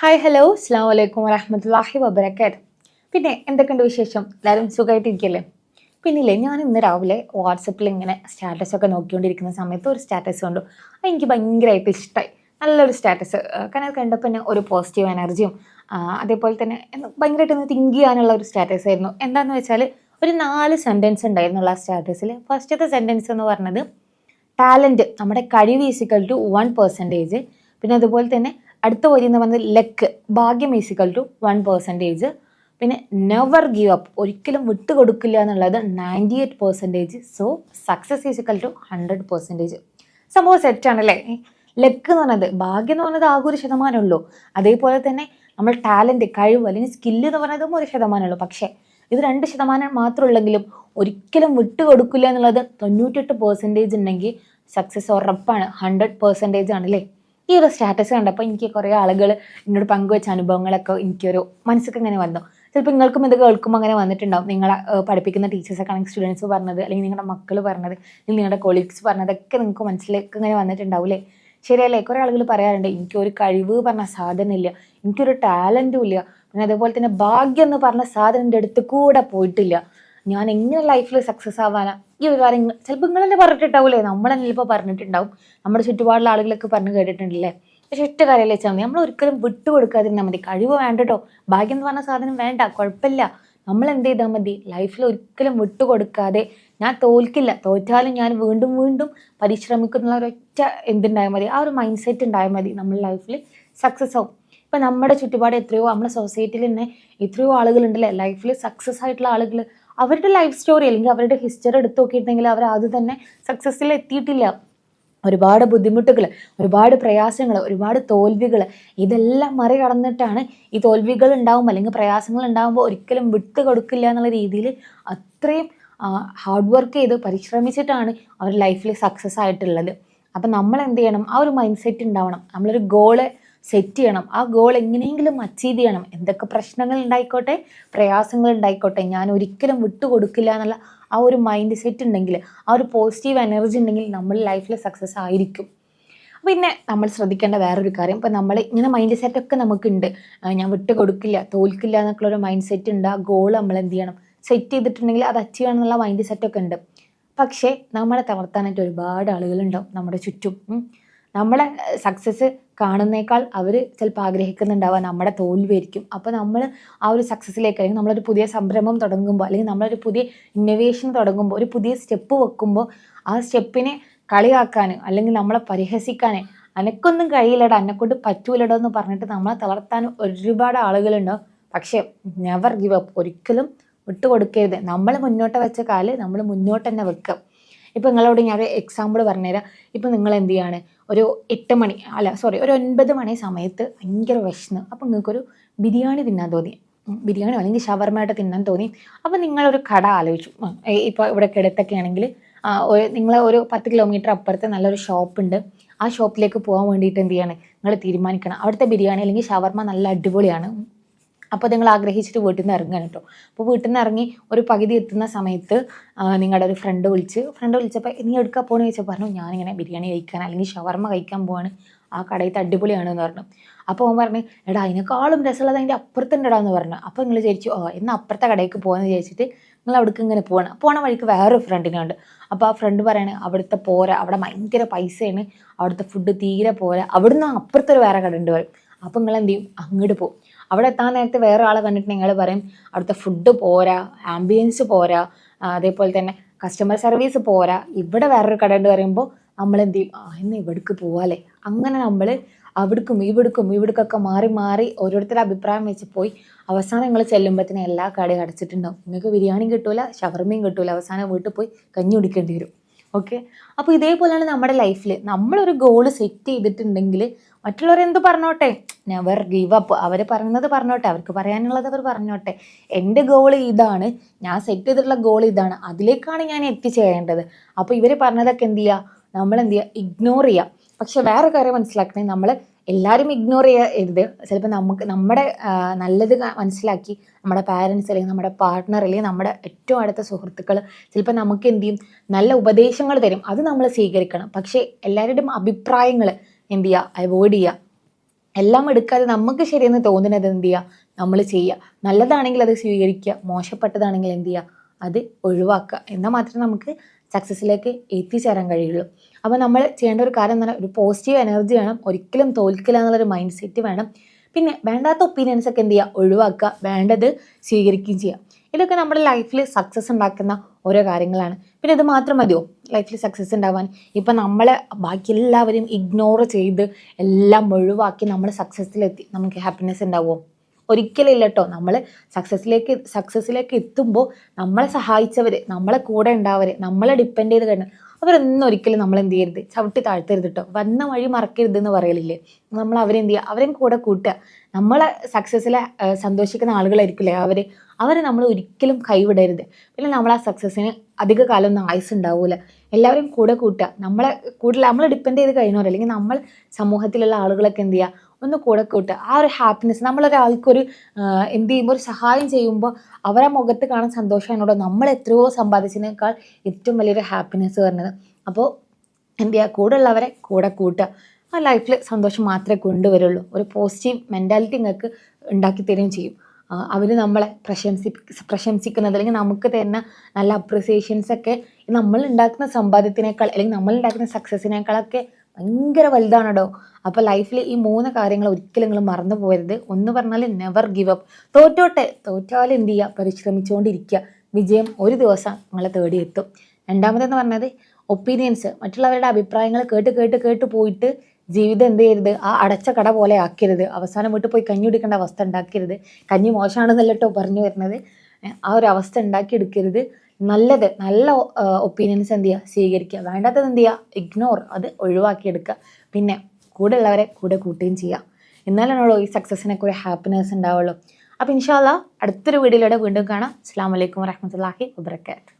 Hi hello അസ്സാം വലൈക്കും വരഹമത്തല്ലാഹി വബറകാത്ത്. പിന്നെ എന്തൊക്കെയുണ്ട് വിശേഷം? എല്ലാവരും സുഖമായിട്ടിരിക്കല്ലേ? പിന്നില്ലേ, ഞാൻ ഇന്ന് രാവിലെ വാട്സപ്പിൽ ഇങ്ങനെ സ്റ്റാറ്റസൊക്കെ നോക്കിക്കൊണ്ടിരിക്കുന്ന സമയത്ത് ഒരു സ്റ്റാറ്റസ് കണ്ടു. അത് എനിക്ക് ഭയങ്കരമായിട്ട് ഇഷ്ടമായി. നല്ലൊരു സ്റ്റാറ്റസ്. കാരണം അത് കണ്ടപ്പോൾ തന്നെ ഒരു പോസിറ്റീവ് എനർജിയും അതേപോലെ തന്നെ ഭയങ്കരമായിട്ട് ഒന്ന് തിങ്ക് ചെയ്യാനുള്ള ഒരു സ്റ്റാറ്റസ് ആയിരുന്നു. എന്താണെന്ന് വെച്ചാൽ ഒരു 4 സെൻറ്റൻസ് ഉണ്ടായിരുന്നുള്ള ആ സ്റ്റാറ്റസിൽ. ഫസ്റ്റത്തെ സെൻറ്റൻസ് എന്ന് പറഞ്ഞത് ടാലൻറ്റ്, നമ്മുടെ കഴിവ് ഈസിക്കൽ ടു 1%. പിന്നെ അതുപോലെ തന്നെ അടുത്ത വരി എന്ന് പറയുന്നത് ലക്ക്, ഭാഗ്യം ഈസിക്കൽ ടു 1%. പിന്നെ നെവർ ഗീവ് അപ്പ്, ഒരിക്കലും വിട്ടുകൊടുക്കില്ല എന്നുള്ളത് 98%. So success is equal to 100%. സംഭവം സെറ്റാണല്ലേ? ലക്ക് എന്ന് പറഞ്ഞത്, ഭാഗ്യം എന്ന് പറഞ്ഞത് ആകെ 1% അതേപോലെ തന്നെ നമ്മൾ ടാലൻറ്റ്, കഴിവ് അല്ലെങ്കിൽ സ്കില്ല് എന്ന് പറയുന്നതും 1% പക്ഷേ ഇത് 2% മാത്രമുള്ളെങ്കിലും ഒരിക്കലും വിട്ടുകൊടുക്കില്ല എന്നുള്ളത് 98% ഉണ്ടെങ്കിൽ സക്സസ് ഉറപ്പാണ്, 100% ആണല്ലേ? ഈ ഒരു സ്റ്റാറ്റസ് കണ്ടപ്പോൾ എനിക്ക് കുറേ ആളുകൾ എന്നോട് പങ്കുവെച്ച അനുഭവങ്ങളൊക്കെ എനിക്കൊരു മനസ്സിലേക്ക് ഇങ്ങനെ വന്നു. ചിലപ്പോൾ നിങ്ങൾക്കും ഇത് കേൾക്കുമ്പോൾ അങ്ങനെ വന്നിട്ടുണ്ടാവും. നിങ്ങളെ പഠിപ്പിക്കുന്ന ടീച്ചേഴ്സൊക്കെ ആണെങ്കിൽ സ്റ്റുഡൻസ് പറഞ്ഞത്, അല്ലെങ്കിൽ നിങ്ങളുടെ മക്കൾ പറഞ്ഞത്, അല്ലെങ്കിൽ നിങ്ങളുടെ കൊളീഗ്സ് പറഞ്ഞതൊക്കെ നിങ്ങൾക്ക് മനസ്സിലേക്ക് ഇങ്ങനെ വന്നിട്ടുണ്ടാവും അല്ലേ? ശരിയല്ലേ? കുറേ ആളുകൾ പറയാറുണ്ട്, എനിക്കൊരു കഴിവ് പറഞ്ഞ സാധനമില്ല, എനിക്കൊരു ടാലൻറ്റും ഇല്ല, പിന്നെ അതേപോലെ തന്നെ ഭാഗ്യം എന്ന് പറഞ്ഞ സാധനം എൻ്റെ അടുത്ത് കൂടെ പോയിട്ടില്ല, ഞാൻ എങ്ങനെ ലൈഫിൽ സക്സസ് ആവാനാ? ഈ ഒരു കാര്യം ചിലപ്പോൾ നിങ്ങൾ തന്നെ പറഞ്ഞിട്ടുണ്ടാവില്ലേ, നമ്മളെന്നെ ചിലപ്പോൾ പറഞ്ഞിട്ടുണ്ടാവും, നമ്മുടെ ചുറ്റുപാടുള്ള ആളുകളൊക്കെ പറഞ്ഞു കേട്ടിട്ടുണ്ടല്ലേ? പക്ഷെ ഒറ്റ കാര്യമല്ലേ വെച്ചാൽ മതി, നമ്മൾ ഒരിക്കലും വിട്ടുകൊടുക്കാതിരുന്നാൽ മതി. കഴിവ് വേണ്ട കേട്ടോ, ഭാഗ്യം എന്ന് പറഞ്ഞ സാധനം വേണ്ട, കുഴപ്പമില്ല. നമ്മൾ എന്ത് ചെയ്താൽ മതി, ലൈഫിൽ ഒരിക്കലും വിട്ടുകൊടുക്കാതെ ഞാൻ തോൽക്കില്ല, തോറ്റാലും ഞാൻ വീണ്ടും വീണ്ടും പരിശ്രമിക്കുന്ന ഒരൊറ്റ എന്തുണ്ടായാൽ മതി, ആ ഒരു മൈൻഡ് സെറ്റ് ഉണ്ടായാൽ മതി, നമ്മൾ ലൈഫിൽ സക്സസ് ആവും. ഇപ്പം നമ്മുടെ ചുറ്റുപാട് എത്രയോ, നമ്മുടെ സൊസൈറ്റിയിൽ തന്നെ എത്രയോ ആളുകളുണ്ടല്ലേ ലൈഫിൽ സക്സസ് ആയിട്ടുള്ള ആളുകൾ. അവരുടെ ലൈഫ് സ്റ്റോറി അല്ലെങ്കിൽ അവരുടെ ഹിസ്റ്ററി എടുത്ത് നോക്കിയിട്ടുണ്ടെങ്കിൽ അവർ അത് തന്നെ സക്സസ്സിൽ എത്തിയിട്ടില്ല. ഒരുപാട് ബുദ്ധിമുട്ടുകൾ, ഒരുപാട് പ്രയാസങ്ങൾ, ഒരുപാട് തോൽവികൾ, ഇതെല്ലാം മറികടന്നിട്ടാണ് ഈ തോൽവികൾ ഉണ്ടാകുമ്പോൾ അല്ലെങ്കിൽ പ്രയാസങ്ങൾ ഉണ്ടാകുമ്പോൾ ഒരിക്കലും വിട്ടു കൊടുക്കില്ല എന്നുള്ള രീതിയിൽ അത്രയും ഹാർഡ് വർക്ക് ചെയ്ത് പരിശ്രമിച്ചിട്ടാണ് അവർ ലൈഫിൽ സക്സസ് ആയിട്ടുള്ളത്. അപ്പം നമ്മൾ എന്ത് ചെയ്യണം, ആ ഒരു മൈൻഡ് സെറ്റ് ഉണ്ടാവണം. നമ്മളൊരു ഗോള് സെറ്റ് ചെയ്യണം, ആ ഗോൾ എങ്ങനെയെങ്കിലും അച്ചീവ് ചെയ്യണം. എന്തൊക്കെ പ്രശ്നങ്ങൾ ഉണ്ടായിക്കോട്ടെ, പ്രയാസങ്ങൾ ഉണ്ടായിക്കോട്ടെ, ഞാൻ ഒരിക്കലും വിട്ടുകൊടുക്കില്ല എന്നുള്ള ആ ഒരു മൈൻഡ് സെറ്റ് ഉണ്ടെങ്കിൽ, ആ ഒരു പോസിറ്റീവ് എനർജി ഉണ്ടെങ്കിൽ നമ്മൾ ലൈഫിൽ സക്സസ് ആയിരിക്കും. പിന്നെ നമ്മൾ ശ്രദ്ധിക്കേണ്ട വേറൊരു കാര്യം, ഇപ്പം നമ്മൾ ഇങ്ങനെ മൈൻഡ് സെറ്റൊക്കെ നമുക്കുണ്ട്, ഞാൻ വിട്ട് കൊടുക്കില്ല, തോൽക്കില്ല എന്നൊക്കെയുള്ള ഒരു മൈൻഡ് സെറ്റ് ഉണ്ട്. ആ ഗോൾ നമ്മൾ എന്ത് ചെയ്യണം, സെറ്റ് ചെയ്തിട്ടുണ്ടെങ്കിൽ അത് അച്ചീവ് ചെയ്യണം എന്നുള്ള മൈൻഡ് സെറ്റൊക്കെ ഉണ്ട്. പക്ഷേ നമ്മളെ തളർത്താനായിട്ട് ഒരുപാട് ആളുകളുണ്ടാവും നമ്മുടെ ചുറ്റും. നമ്മളെ സക്സസ് കാണുന്നേക്കാൾ അവർ ചിലപ്പോൾ ആഗ്രഹിക്കുന്നുണ്ടാവുക നമ്മുടെ തോൽവിയായിരിക്കും. അപ്പോൾ നമ്മൾ ആ ഒരു സക്സസ്സിലേക്ക്, അല്ലെങ്കിൽ നമ്മളൊരു പുതിയ സംരംഭം തുടങ്ങുമ്പോൾ, അല്ലെങ്കിൽ നമ്മളൊരു പുതിയ ഇന്നോവേഷൻ തുടങ്ങുമ്പോൾ, ഒരു പുതിയ സ്റ്റെപ്പ് വെക്കുമ്പോൾ ആ സ്റ്റെപ്പിനെ കളിയാക്കാൻ അല്ലെങ്കിൽ നമ്മളെ പരിഹസിക്കാൻ, അനക്കൊന്നും കഴിയില്ലടാ, എന്നെക്കൊണ്ട് പറ്റൂലടോ എന്ന് പറഞ്ഞിട്ട് നമ്മളെ തളർത്താൻ ഒരുപാട് ആളുകളുണ്ടാവും. പക്ഷേ നെവർ ഗിവ് അപ്പ്, ഒരിക്കലും വിട്ടുകൊടുക്കരുത്. നമ്മൾ മുന്നോട്ട് വെച്ച കാല് നമ്മൾ മുന്നോട്ട് തന്നെ വെക്കുക. ഇപ്പോൾ നിങ്ങളോട് ഞാൻ ഒരു എക്സാമ്പിൾ പറഞ്ഞുതരാം. ഇപ്പോൾ നിങ്ങൾ എന്ത് ചെയ്യാണ്, ഒരു 8 മണി ഒരു 9 മണി സമയത്ത് ഭയങ്കര വിശന്ന്, അപ്പോൾ നിങ്ങൾക്കൊരു ബിരിയാണി തിന്നാൻ തോന്നി, ബിരിയാണി അല്ലെങ്കിൽ ഷവർമയായിട്ട് തിന്നാൻ തോന്നി. അപ്പോൾ നിങ്ങളൊരു കട ആലോചിച്ചു. ഇപ്പോൾ ഇവിടെ കിടത്തൊക്കെ ആണെങ്കിൽ നിങ്ങൾ ഒരു 10 കിലോമീറ്റർ അപ്പുറത്ത് നല്ലൊരു ഷോപ്പുണ്ട്. ആ ഷോപ്പിലേക്ക് പോകാൻ വേണ്ടിയിട്ട് എന്ത് ചെയ്യാണ്, നിങ്ങൾ തീരുമാനിക്കണം. അവിടുത്തെ ബിരിയാണി അല്ലെങ്കിൽ ഷവർമ നല്ല അടിപൊളിയാണ്. അപ്പോൾ നിങ്ങൾ ആഗ്രഹിച്ചിട്ട് വീട്ടിൽ നിന്ന് ഇറങ്ങാൻ കേട്ടോ. അപ്പോൾ വീട്ടിൽ നിന്ന് ഇറങ്ങി ഒരു പകുതി എത്തുന്ന സമയത്ത് നിങ്ങളുടെ ഒരു ഫ്രണ്ട് വിളിച്ചപ്പോൾ നീ എടുക്കാൻ പോകണമെന്ന് ചോദിച്ചാൽ പറഞ്ഞു, ഞാനിങ്ങനെ ബിരിയാണി കഴിക്കാൻ അല്ലെങ്കിൽ ഷവർമ കഴിക്കാൻ പോവാണ്, ആ കടയത്ത് അടിപൊളിയാണെന്ന് പറഞ്ഞു. അപ്പോൾ അവൻ പറഞ്ഞു, എടാ അതിനേക്കാളും രസമുള്ളത് അതിൻ്റെ അപ്പുറത്തുണ്ടാന്ന് പറഞ്ഞു. അപ്പോൾ നിങ്ങൾ വിചാരിച്ചു, എന്നാൽ അപ്പുറത്തെ കടയ്ക്ക് പോകാമെന്ന് വിചാരിച്ചിട്ട് നിങ്ങൾ അവിടേക്ക് ഇങ്ങനെ പോണ വഴിക്ക് വേറൊരു ഫ്രണ്ടിനുണ്ട്. അപ്പോൾ ആ ഫ്രണ്ട് പറയണേ, അവിടുത്തെ പോരാ, അവിടെ ഭയങ്കര പൈസയാണ്, അവിടുത്തെ ഫുഡ് തീരെ പോരാ, അവിടുന്ന് അപ്പുറത്തൊരു വേറെ കട ഉണ്ട് പറയും. അപ്പോൾ നിങ്ങൾ എന്ത് ചെയ്യും, അങ്ങോട്ട് പോകും. അവിടെ എത്താൻ നേരത്തെ വേറെ ആളെ കണ്ടിട്ട് നിങ്ങൾ പറയും, അവിടുത്തെ ഫുഡ് പോരാ, ആംബിയൻസ് പോരാ, അതേപോലെ തന്നെ കസ്റ്റമർ സർവീസ് പോരാ, ഇവിടെ വേറൊരു കട ഉണ്ട് പറയുമ്പോൾ നമ്മൾ എന്ത് ചെയ്യും, ഇന്ന് ഇവിടേക്ക് പോവാല്ലേ. അങ്ങനെ നമ്മൾ ഇവിടേക്കൊക്കെ മാറി ഓരോരുത്തരുടെ അഭിപ്രായം വെച്ച് പോയി അവസാനം നിങ്ങൾ ചെല്ലുമ്പോഴത്തേനും എല്ലാ കടയും അടച്ചിട്ടുണ്ടാവും. നിങ്ങൾക്ക് ബിരിയാണിയും കിട്ടൂല, ഷവർമയും കിട്ടൂല, അവസാനം വീട്ടിൽ പോയി കഞ്ഞി കുടിക്കേണ്ടി വരും. ഓക്കെ. അപ്പോൾ ഇതേപോലെയാണ് നമ്മുടെ ലൈഫിൽ നമ്മളൊരു ഗോള് സെറ്റ് ചെയ്തിട്ടുണ്ടെങ്കിൽ മറ്റുള്ളവരെന്ത് പറഞ്ഞോട്ടെ, നെവർ ഗീവ് അപ്പ്. അവർ പറയുന്നത് പറഞ്ഞോട്ടെ, അവർക്ക് പറയാനുള്ളത് അവർ പറഞ്ഞോട്ടെ. എൻ്റെ ഗോൾ ഇതാണ്, ഞാൻ സെറ്റ് ചെയ്തിട്ടുള്ള ഗോൾ ഇതാണ്, അതിലേക്കാണ് ഞാൻ എത്തിച്ചേരേണ്ടത്. അപ്പോൾ ഇവർ പറഞ്ഞതൊക്കെ എന്ത് ചെയ്യുക, നമ്മൾ എന്ത് ചെയ്യുക, ഇഗ്നോർ ചെയ്യുക. പക്ഷെ വേറെ കാര്യം മനസ്സിലാക്കണേ, നമ്മൾ എല്ലാവരും ഇഗ്നോർ ചെയ്യരുത്. ചിലപ്പോൾ നമ്മുടെ നല്ലത് മനസ്സിലാക്കി നമ്മുടെ പാരൻസ് അല്ലെങ്കിൽ നമ്മുടെ പാർട്ട്ണർ അല്ലെങ്കിൽ നമ്മുടെ ഏറ്റവും അടുത്ത സുഹൃത്തുക്കൾ ചിലപ്പോൾ നമുക്ക് എന്ത് ചെയ്യും, നല്ല ഉപദേശങ്ങൾ തരും, അത് നമ്മൾ സ്വീകരിക്കണം. പക്ഷേ എല്ലാവരുടെയും അഭിപ്രായങ്ങൾ എന്ത് ചെയ്യുക, അവോയ്ഡ് ചെയ്യുക. എല്ലാം എടുക്കാതെ നമുക്ക് ശരിയെന്ന് തോന്നുന്നത് എന്ത് ചെയ്യുക, നമ്മൾ ചെയ്യുക. നല്ലതാണെങ്കിൽ അത് സ്വീകരിക്കുക, മോശപ്പെട്ടതാണെങ്കിൽ എന്ത് ചെയ്യുക, അത് ഒഴിവാക്കുക. എന്നാൽ മാത്രമേ നമുക്ക് സക്സസ്സിലേക്ക് എത്തിച്ചേരാൻ കഴിയുള്ളൂ. അപ്പോൾ നമ്മൾ ചെയ്യേണ്ട ഒരു കാര്യം എന്ന് പറഞ്ഞാൽ ഒരു പോസിറ്റീവ് എനർജി വേണം, ഒരിക്കലും തോൽക്കില്ല എന്നുള്ളൊരു മൈൻഡ് സെറ്റ് വേണം. പിന്നെ വേണ്ടാത്ത ഒപ്പീനിയൻസ് ഒക്കെ എന്ത് ചെയ്യുക, ഒഴിവാക്കുക, വേണ്ടത് സ്വീകരിക്കുകയും ചെയ്യുക. ഇതൊക്കെ നമ്മുടെ ലൈഫിൽ സക്സസ് ഉണ്ടാക്കുന്ന ഓരോ കാര്യങ്ങളാണ്. പിന്നെ ഇത് മാത്രം മതിയോ ലൈഫിൽ സക്സസ് ഉണ്ടാവാൻ? ഇപ്പം നമ്മളെ ബാക്കി എല്ലാവരും ഇഗ്നോർ ചെയ്ത് എല്ലാം ഒഴിവാക്കി നമ്മൾ സക്സസ്സിലെത്തി നമുക്ക് ഹാപ്പിനെസ് ഉണ്ടാവുമോ? ഒരിക്കലും ഇല്ല കേട്ടോ. നമ്മൾ സക്സസ്സിലേക്ക് എത്തുമ്പോൾ നമ്മളെ സഹായിച്ചവർ, നമ്മളെ കൂടെ ഉണ്ടാവർ, നമ്മളെ ഡിപ്പെൻഡ് ചെയ്ത് കഴിഞ്ഞാൽ അവരൊന്നും ഒരിക്കലും നമ്മൾ എന്ത് ചെയ്യരുത്, ചവിട്ടി താഴ്ത്തരുത് കേട്ടോ. വന്ന വഴി മറക്കരുത് എന്ന് പറയലില്ലേ, നമ്മൾ അവരെന്ത് ചെയ്യുക, അവരെയും കൂടെ കൂട്ടുക. നമ്മളെ സക്സസ്സിലെ സന്തോഷിക്കുന്ന ആളുകളായിരിക്കില്ലേ അവരെ നമ്മൾ ഒരിക്കലും കൈവിടരുത്. പിന്നെ നമ്മൾ ആ സക്സസ്സിന് അധിക കാലം ഒന്നും ആയുസ് ഉണ്ടാവില്ല. എല്ലാവരും കൂടെ കൂട്ടുക. നമ്മൾ ഡിപ്പെൻഡ് ചെയ്ത് കഴിഞ്ഞവർ അല്ലെങ്കിൽ നമ്മൾ സമൂഹത്തിലുള്ള ആളുകളൊക്കെ എന്ത് ചെയ്യുക, ഒന്ന് കൂടെ കൂട്ടുക. ആ ഒരു ഹാപ്പിനെസ്, നമ്മളൊരാൾക്കൊരു എന്ത് ചെയ്യുമ്പോൾ ഒരു സഹായം ചെയ്യുമ്പോൾ അവരെ മുഖത്ത് കാണാൻ സന്തോഷമാണോ നമ്മൾ എത്രയോ സമ്പാദിച്ചതിനേക്കാൾ ഏറ്റവും വലിയൊരു ഹാപ്പിനെസ് വരുന്നത്. അപ്പോൾ എന്ത് ചെയ്യുക, കൂടെ ഉള്ളവരെ കൂടെ കൂട്ടുക. ആ ലൈഫിൽ സന്തോഷം മാത്രമേ കൊണ്ടുവരുള്ളൂ. ഒരു പോസിറ്റീവ് മെൻറ്റാലിറ്റി നിങ്ങൾക്ക് ഉണ്ടാക്കി തരികയും ചെയ്യും. അവർ നമ്മളെ പ്രശംസിക്കുന്നത് അല്ലെങ്കിൽ നമുക്ക് തരുന്ന നല്ല അപ്രിസിയേഷൻസൊക്കെ നമ്മൾ ഉണ്ടാക്കുന്ന സമ്പാദ്യത്തിനേക്കാൾ അല്ലെങ്കിൽ നമ്മൾ ഉണ്ടാക്കുന്ന സക്സസ്സിനേക്കാളൊക്കെ ഭയങ്കര വലുതാണോ. അപ്പോൾ ലൈഫിൽ ഈ 3 കാര്യങ്ങൾ ഒരിക്കലും നിങ്ങൾ മറന്നു പോകരുത്. ഒന്ന് പറഞ്ഞാൽ നെവർ ഗിവ് അപ്പ്. തോറ്റാലും എന്ത് ചെയ്യുക, പരിശ്രമിച്ചുകൊണ്ടിരിക്കുക. വിജയം ഒരു ദിവസം നിങ്ങളെ തേടിയെത്തും. രണ്ടാമതെന്ന് പറഞ്ഞത് ഒപ്പീനിയൻസ്, മറ്റുള്ളവരുടെ അഭിപ്രായങ്ങൾ കേട്ട് പോയിട്ട് ജീവിതം എന്ത് ചെയ്യരുത്, ആ അടച്ച കട പോലെ ആക്കരുത്. അവസാനം വീട്ടിൽ പോയി കഞ്ഞി കുടിക്കേണ്ട അവസ്ഥ ഉണ്ടാക്കരുത്. കഞ്ഞി മോശമാണെന്നല്ല കേട്ടോ പറഞ്ഞു വരുന്നത്. ആ ഒരു അവസ്ഥ ഉണ്ടാക്കിയെടുക്കരുത്. നല്ല ഒപ്പീനിയൻസ് എന്ത് ചെയ്യുക, സ്വീകരിക്കുക. വേണ്ടാത്തത് എന്ത് ചെയ്യുക, ഇഗ്നോർ, അത് ഒഴിവാക്കിയെടുക്കുക. പിന്നെ കൂടെ ഉള്ളവരെ കൂടെ കൂട്ടുകയും ചെയ്യുക. എന്നാലാണല്ലോ ഈ സക്സസ്സിനൊക്കെ ഒരു ഹാപ്പിനെസ് ഉണ്ടാവുള്ളൂ. അപ്പോൾ ഇൻഷാ അല്ലാഹ് അടുത്തൊരു വീഡിയോയിലൂടെ വീണ്ടും കാണാം. അസ്സലാമു അലൈക്കും വറഹ്മത്തുള്ളാഹി വബറകാതുഹു.